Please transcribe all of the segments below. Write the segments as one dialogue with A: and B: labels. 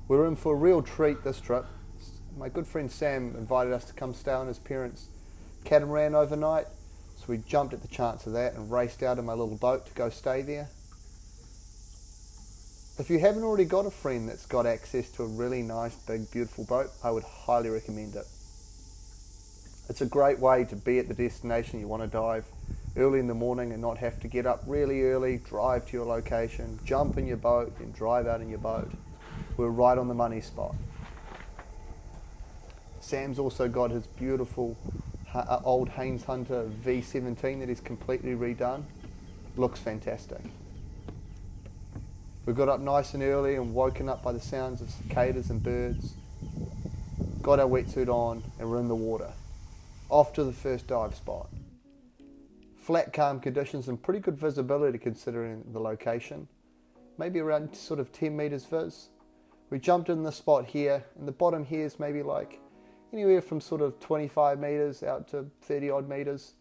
A: We're in for a real treat this trip. My good friend Sam invited us to come stay on his parents' catamaran overnight, so we jumped at the chance of that and raced out in my little boat to go stay there. If you haven't already got a friend that's got access to a really nice, big, beautiful boat, I would highly recommend it. It's a great way to be at the destination you want to dive early in the morning and not have to get up really early, drive to your location, jump in your boat, and drive out in your boat. We're right on the money spot. Sam's also got his beautiful old Haynes Hunter V17 that he's completely redone. Looks fantastic. We got up nice and early and woken up by the sounds of cicadas and birds. Got our wetsuit on and we're in the water. Off to the first dive spot. Flat, calm conditions and pretty good visibility considering the location. Maybe around sort of 10 meters viz. We jumped in the spot here, and the bottom here is maybe like anywhere from sort of 25 meters out to 30 odd meters.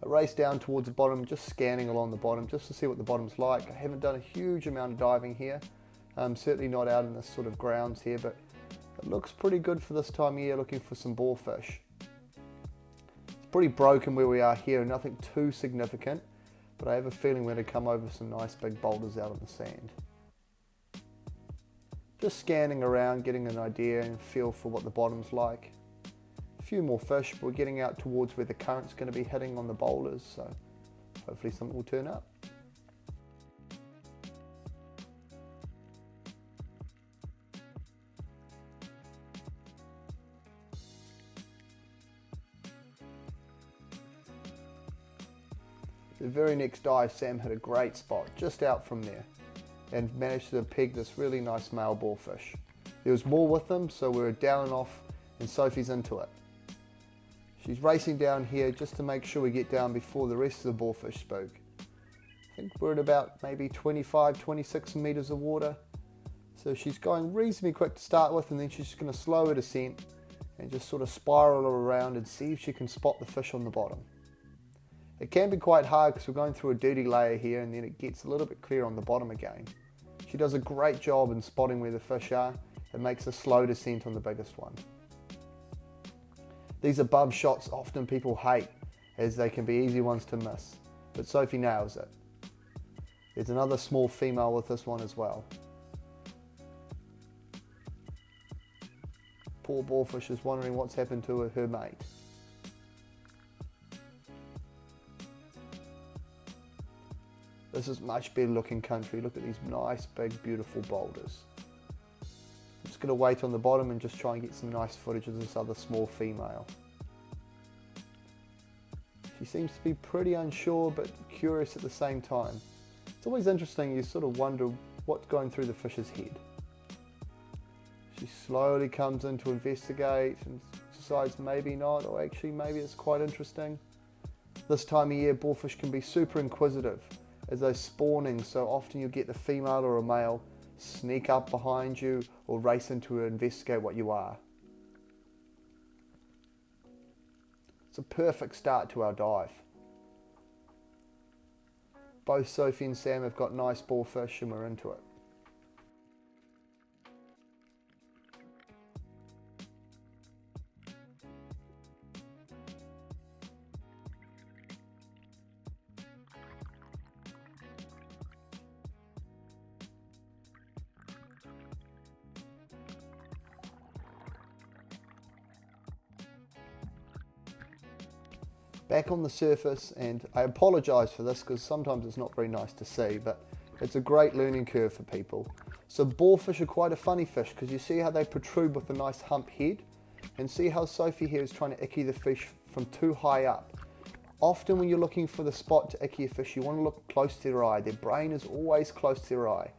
A: I raced down towards the bottom, just scanning along the bottom just to see what the bottom's like. I haven't done a huge amount of diving here. Certainly not out in this sort of grounds here, but it looks pretty good for this time of year, looking for some boarfish. It's pretty broken where we are here, nothing too significant, but I have a feeling we're going to come over some nice big boulders out on the sand. Just scanning around, getting an idea and feel for what the bottom's like. A few more fish, but we're getting out towards where the current's going to be hitting on the boulders, so hopefully something will turn up. The very next dive, Sam hit a great spot just out from there and managed to peg this really nice male boarfish. There was more with them, so we were down and off and Sophie's into it. She's racing down here just to make sure we get down before the rest of the boarfish spook. I think we're at about maybe 25, 26 meters of water. So she's going reasonably quick to start with, and then she's just going to slow her descent and just sort of spiral around and see if she can spot the fish on the bottom. It can be quite hard because we're going through a dirty layer here, and then it gets a little bit clear on the bottom again. She does a great job in spotting where the fish are. It makes a slow descent on the biggest one. These above shots often people hate, as they can be easy ones to miss, but Sophie nails it. There's another small female with this one as well. Poor boarfish is wondering what's happened to her mate. This is much better looking country. Look at these nice, big, beautiful boulders. I'm just going to wait on the bottom and just try and get some nice footage of this other small female. She seems to be pretty unsure but curious at the same time. It's always interesting, you sort of wonder what's going through the fish's head. She slowly comes in to investigate and decides maybe not, or actually maybe it's quite interesting. This time of year, boarfish can be super inquisitive as they're spawning, so often you'll get the female or a male sneak up behind you or race in to investigate what you are. It's a perfect start to our dive. Both Sophie and Sam have got nice boarfish and we're into it. Back on the surface, and I apologise for this because sometimes it's not very nice to see, but it's a great learning curve for people. So boarfish are quite a funny fish because you see how they protrude with a nice hump head, and see how Sophie here is trying to icky the fish from too high up. Often when you're looking for the spot to icky a fish, you want to look close to their eye. Their brain is always close to their eye.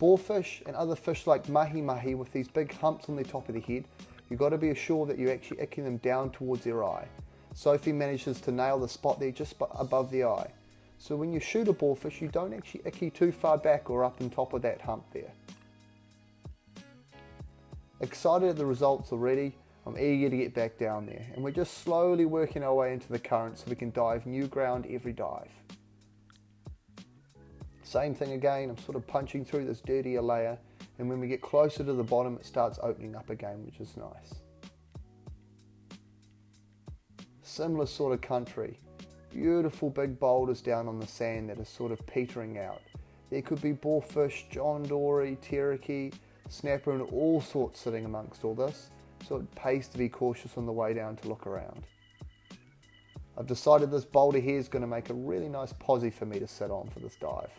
A: Boarfish and other fish like mahi-mahi with these big humps on the top of the head, you've got to be assured that you're actually icking them down towards their eye. Sophie manages to nail the spot there just above the eye. So when you shoot a boarfish, you don't actually icky too far back or up on top of that hump there. Excited at the results already, I'm eager to get back down there, and we're just slowly working our way into the current so we can dive new ground every dive. Same thing again, I'm sort of punching through this dirtier layer and when we get closer to the bottom it starts opening up again, which is nice. Similar sort of country, beautiful big boulders down on the sand that are sort of petering out. There could be boarfish, John Dory, teriki, snapper and all sorts sitting amongst all this, so it pays to be cautious on the way down to look around. I've decided this boulder here is going to make a really nice posse for me to sit on for this dive.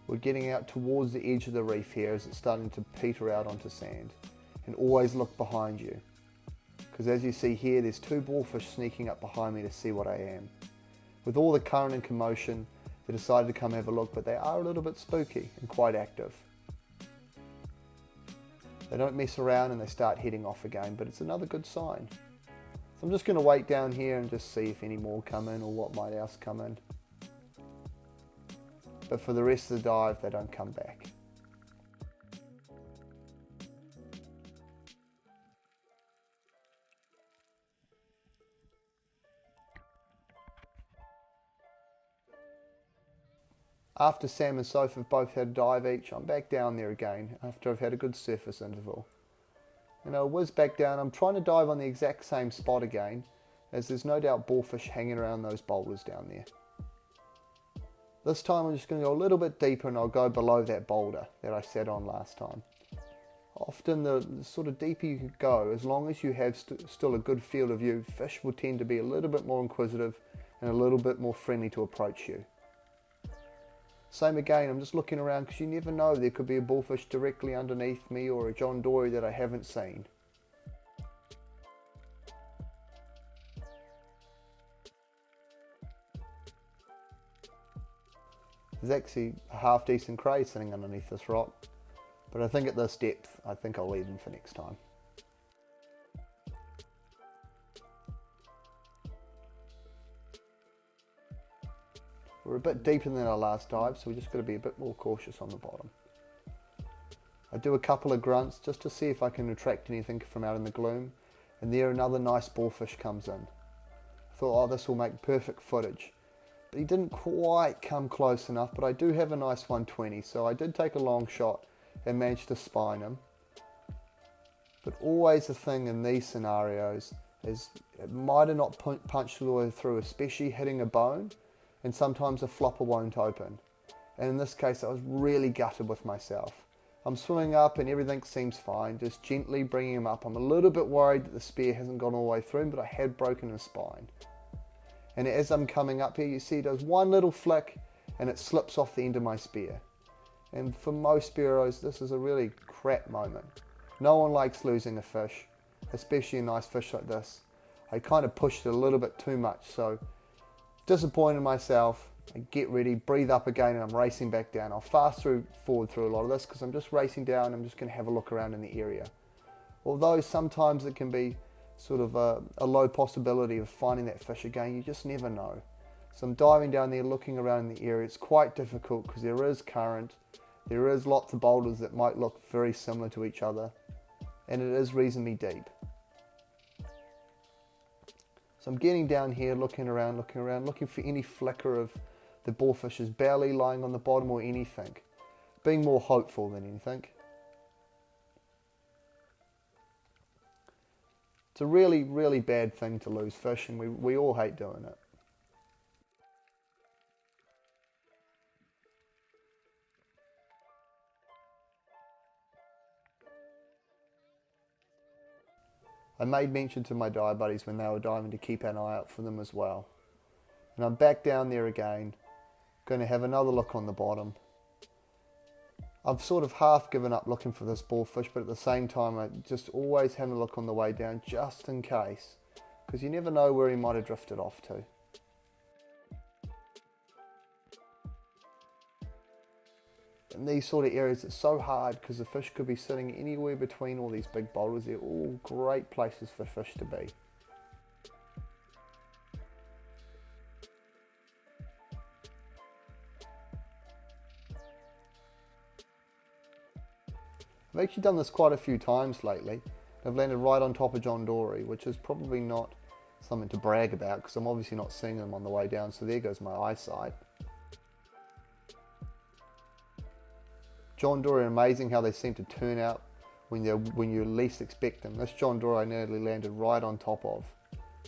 A: We're getting out towards the edge of the reef here as it's starting to peter out onto sand. And always look behind you, because as you see here there's two boarfish sneaking up behind me to see what I am. With all the current and commotion they decided to come have a look, but they are a little bit spooky and quite active. They don't mess around and they start heading off again, but it's another good sign. So I'm just going to wait down here and just see if any more come in or what might else come in. But for the rest of the dive they don't come back. After Sam and Soph have both had a dive each, I'm back down there again after I've had a good surface interval. And I'll whiz back down. I'm trying to dive on the exact same spot again, as there's no doubt boarfish hanging around those boulders down there. This time I'm just going to go a little bit deeper and I'll go below that boulder that I sat on last time. Often the sort of deeper you can go, as long as you have still a good field of view, fish will tend to be a little bit more inquisitive and a little bit more friendly to approach you. Same again, I'm just looking around because you never know, there could be a bullfish directly underneath me or a John Dory that I haven't seen. There's actually a half decent cray sitting underneath this rock, but I think at this depth, I think I'll leave them for next time. We're a bit deeper than our last dive, so we just got to be a bit more cautious on the bottom. I do a couple of grunts just to see if I can attract anything from out in the gloom, and there another nice boarfish comes in. I thought, oh, this will make perfect footage. But he didn't quite come close enough, but I do have a nice 120, so I did take a long shot and managed to spine him. But always the thing in these scenarios is it might have not punched all the way through, especially hitting a bone, and sometimes a flopper won't open. And in this case I was really gutted with myself. I'm swimming up and everything seems fine, just gently bringing him up. I'm a little bit worried that the spear hasn't gone all the way through, but I had broken his spine. And as I'm coming up here, you see it does one little flick and it slips off the end of my spear. And for most spearos, this is a really crap moment. No one likes losing a fish, especially a nice fish like this. I kind of pushed it a little bit too much, so disappointed in myself. I get ready, breathe up again, and I'm racing back down. I'll fast forward through a lot of this because I'm just racing down. I'm just going to have a look around in the area. Although sometimes it can be sort of a low possibility of finding that fish again, you just never know. So I'm diving down there, looking around in the area. It's quite difficult because there is current, there is lots of boulders that might look very similar to each other, and it is reasonably deep. So I'm getting down here, looking around, looking for any flicker of the boarfish's belly lying on the bottom or anything. Being more hopeful than anything. It's a really, really bad thing to lose fish, and we all hate doing it. I made mention to my dive buddies when they were diving to keep an eye out for them as well. And I'm back down there again, going to have another look on the bottom. I've sort of half given up looking for this boarfish, but at the same time I just always have a look on the way down just in case, because you never know where he might have drifted off to. In these sort of areas it's so hard because the fish could be sitting anywhere between all these big boulders. They're all great places for fish to be. I've actually done this quite a few times lately. I've landed right on top of John Dory, which is probably not something to brag about because I'm obviously not seeing them on the way down. So there goes my eyesight. John Dory are amazing how they seem to turn out when you least expect them. This John Dory I nearly landed right on top of,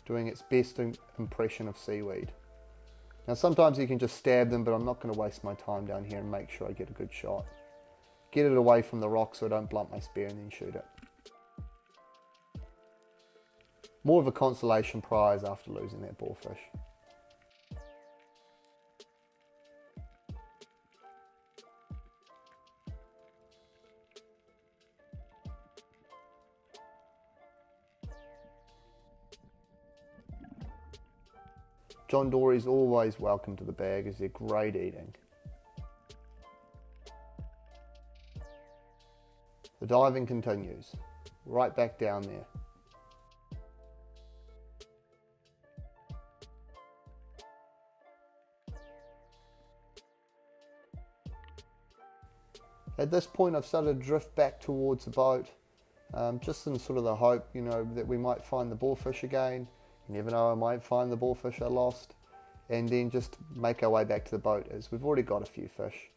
A: doing its best impression of seaweed. Now sometimes you can just stab them, but I'm not going to waste my time down here and make sure I get a good shot. Get it away from the rock so I don't blunt my spear and then shoot it. More of a consolation prize after losing that boarfish. John Dory's always welcome to the bag as they're great eating. The diving continues, right back down there. At this point I've started to drift back towards the boat, just in sort of the hope, that we might find the boarfish again. You never know, I might find the boarfish I lost, and then just make our way back to the boat as we've already got a few fish.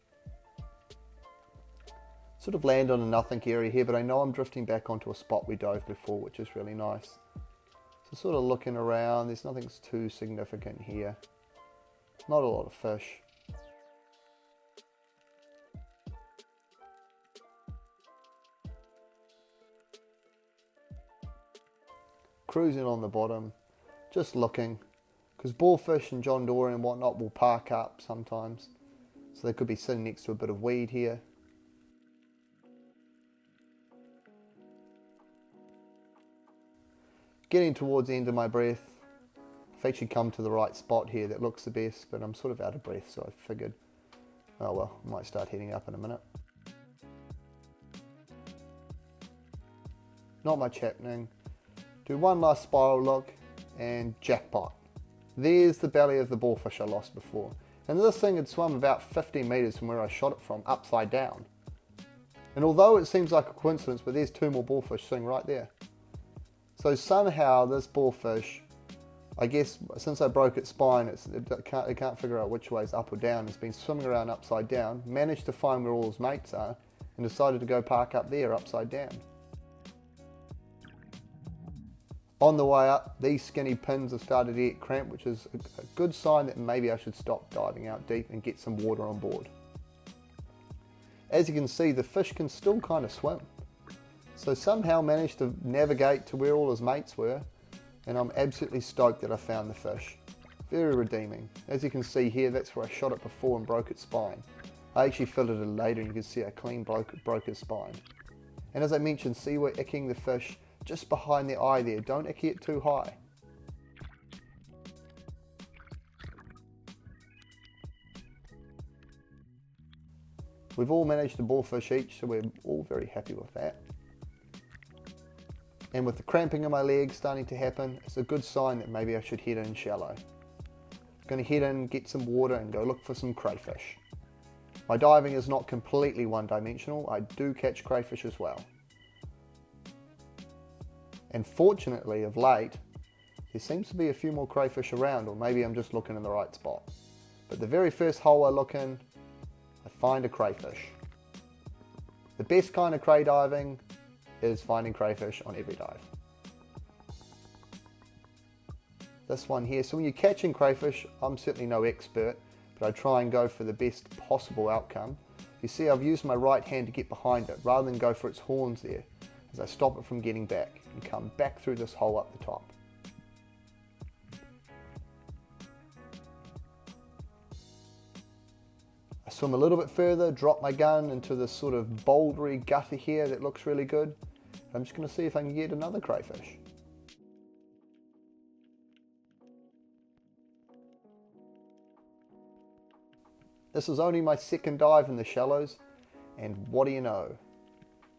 A: Sort of land on a nothing area here, but I know I'm drifting back onto a spot we dove before, which is really nice. So sort of looking around, there's nothing too significant here. Not a lot of fish. Cruising on the bottom, just looking, because boarfish and John Dory and whatnot will park up sometimes, so they could be sitting next to a bit of weed here. Getting towards the end of my breath. I've actually come to the right spot here that looks the best, but I'm sort of out of breath, so I figured, oh well, I might start heading up in a minute. Not much happening. Do one last spiral look and jackpot. There's the belly of the boarfish I lost before. And this thing had swum about 15 metres from where I shot it from, upside down. And although it seems like a coincidence, but there's two more boarfish sitting right there. So somehow this boarfish, I guess since I broke its spine, it can't figure out which way is up or down. It's been swimming around upside down, managed to find where all its mates are, and decided to go park up there upside down. On the way up, these skinny pins have started to get cramped, which is a good sign that maybe I should stop diving out deep and get some water on board. As you can see, the fish can still kind of swim. So somehow managed to navigate to where all his mates were, and I'm absolutely stoked that I found the fish. Very redeeming. As you can see here, that's where I shot it before and broke its spine. I actually filleted it later and you can see I clean broke his spine. And as I mentioned, see we're icking the fish just behind the eye there. Don't icky it too high. We've all managed to boarfish each, so we're all very happy with that. And with the cramping in my legs starting to happen, it's a good sign that maybe I should head in shallow. I'm going to head in, get some water and go look for some crayfish. My diving is not completely one-dimensional. I do catch crayfish as well. And fortunately, of late, there seems to be a few more crayfish around, or maybe I'm just looking in the right spot. But the very first hole I look in, I find a crayfish. The best kind of cray diving is finding crayfish on every dive. This one here, so when you're catching crayfish, I'm certainly no expert, but I try and go for the best possible outcome. You see, I've used my right hand to get behind it, rather than go for its horns there, as I stop it from getting back, and come back through this hole up the top. I swim a little bit further, drop my gun into this sort of bouldery gutter here that looks really good. I'm just going to see if I can get another crayfish. This is only my second dive in the shallows, and what do you know?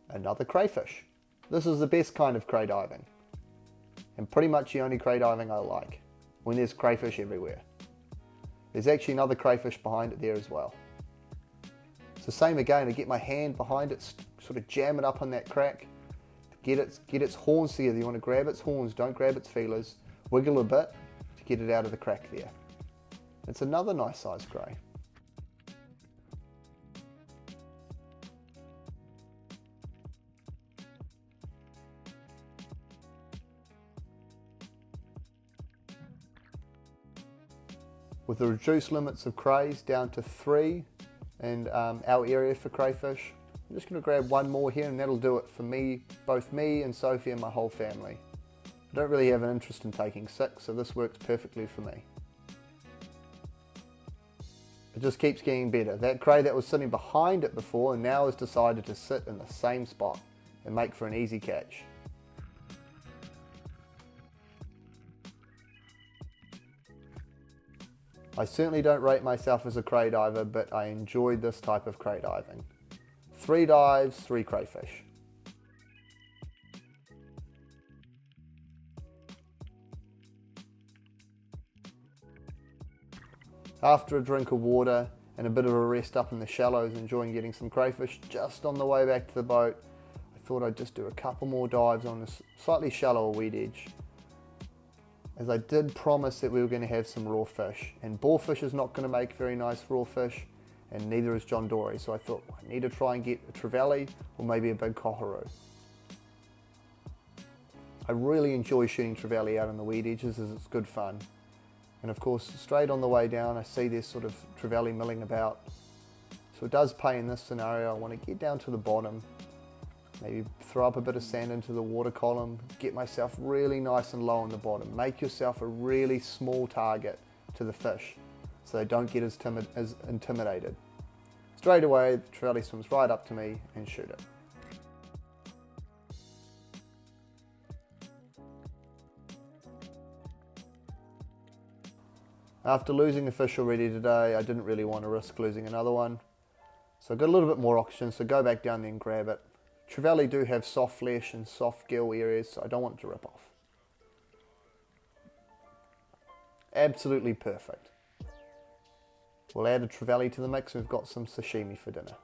A: Another crayfish. This is the best kind of cray diving, and pretty much the only cray diving I like, when there's crayfish everywhere. There's actually another crayfish behind it there as well. It's the same again, I get my hand behind it, sort of jam it up on that crack, get its horns together. You want to grab its horns, don't grab its feelers, Wiggle a bit to get it out of the crack there. It's another nice sized grey. With the reduced limits of crays down to 3 and our area for crayfish, I'm just going to grab one more here and that'll do it for me, both me and Sophie and my whole family. I don't really have an interest in taking 6, so this works perfectly for me. It just keeps getting better. That cray that was sitting behind it before now has decided to sit in the same spot and make for an easy catch. I certainly don't rate myself as a cray diver, but I enjoyed this type of cray diving. 3 dives, 3 crayfish. After a drink of water and a bit of a rest up in the shallows, enjoying getting some crayfish, just on the way back to the boat, I thought I'd just do a couple more dives on this slightly shallower weed edge, as I did promise that we were going to have some raw fish, and Boarfish is not going to make very nice raw fish, and neither is John Dory, so I thought I need to try and get a trevally or maybe a big coharoo. I really enjoy shooting trevally out on the weed edges as it's good fun. And of course, straight on the way down, I see this sort of trevally milling about. So it does pay in this scenario. I want to get down to the bottom, maybe throw up a bit of sand into the water column, get myself really nice and low on the bottom. Make yourself a really small target to the fish so they don't get as intimidated. Straight away, the trevally swims right up to me and shoot it. After losing a fish already today, I didn't really want to risk losing another one. So I got a little bit more oxygen, so go back down there and grab it. Trevally do have soft flesh and soft gill areas, so I don't want it to rip off. Absolutely perfect. We'll add a trevally to the mix and we've got some sashimi for dinner.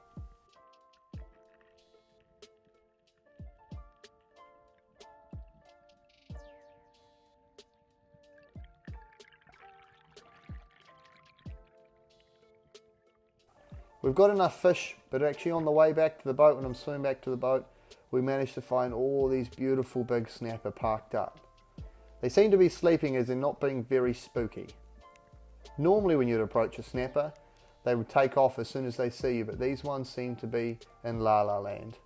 A: We've got enough fish, but actually on the way back to the boat, when I'm swimming back to the boat, we managed to find all these beautiful big snapper parked up. They seem to be sleeping as they're not being very spooky. Normally when you'd approach a snapper, they would take off as soon as they see you, but these ones seem to be in La La Land.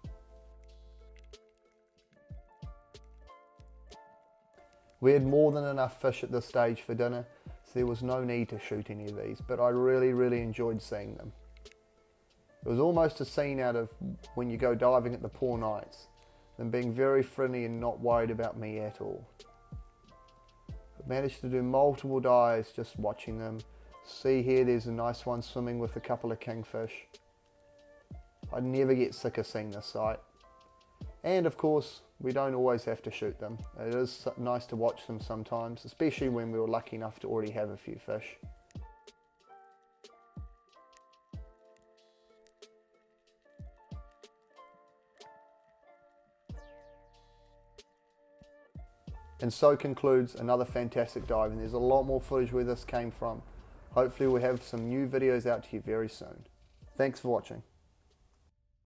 A: We had more than enough fish at this stage for dinner, so there was no need to shoot any of these, but I really enjoyed seeing them. It was almost a scene out of when you go diving at the Poor Knights, them being very friendly and not worried about me at all. I managed to do multiple dives just watching them. See here, there's a nice one swimming with a couple of kingfish. I never get sick of seeing this sight. And of course, we don't always have to shoot them. It is nice to watch them sometimes, especially when we were lucky enough to already have a few fish. And so concludes another fantastic dive, and there's a lot more footage where this came from. Hopefully we'll have some new videos out to you very soon. Thanks for watching.